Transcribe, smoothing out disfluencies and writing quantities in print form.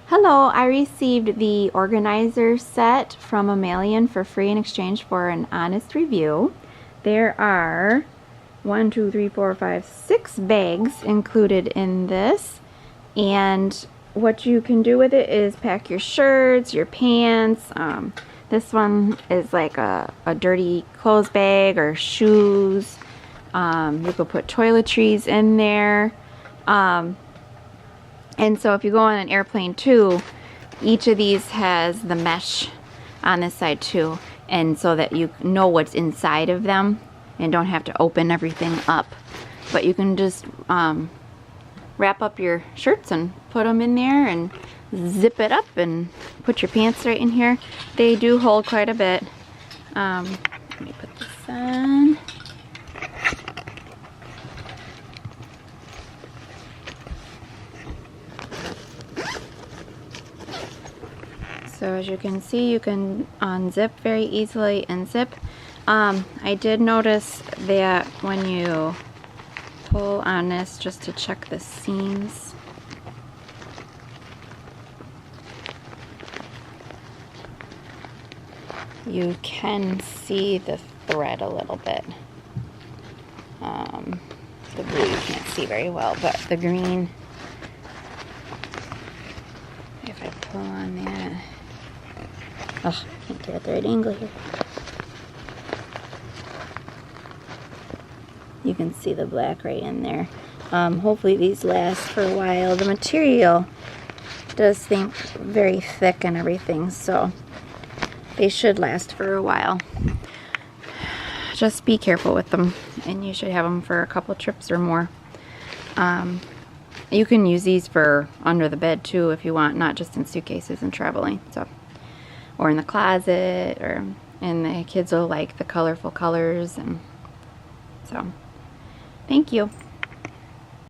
Hello, I received the organizer set from Amelleon for free in exchange for an honest review. There are 6 bags included in this, and what you can do with it is pack your shirts, your pants. This one is like a dirty clothes bag or shoes. You could put toiletries in there. And so if you go on an airplane too, each of these has the mesh on this side too, and so that you know what's inside of them and don't have to open everything up. But you can just wrap up your shirts and put them in there and zip it up and put your pants right in here. They do hold quite a bit. Let me put this on. So as you can see, you can unzip very easily and zip. I did notice that when you pull on this, just to check the seams, you can see the thread a little bit. The blue you can't see very well, but the green, if I pull on that, oh, I can't get at the right angle here. You can see the black right in there. Hopefully these last for a while. The material does seem very thick and everything, so they should last for a while. Just be careful with them, and you should have them for a couple trips or more. You can use these for under the bed too if you want, not just in suitcases and traveling. So, or in the closet, and the kids will like the colorful colors, and so thank you.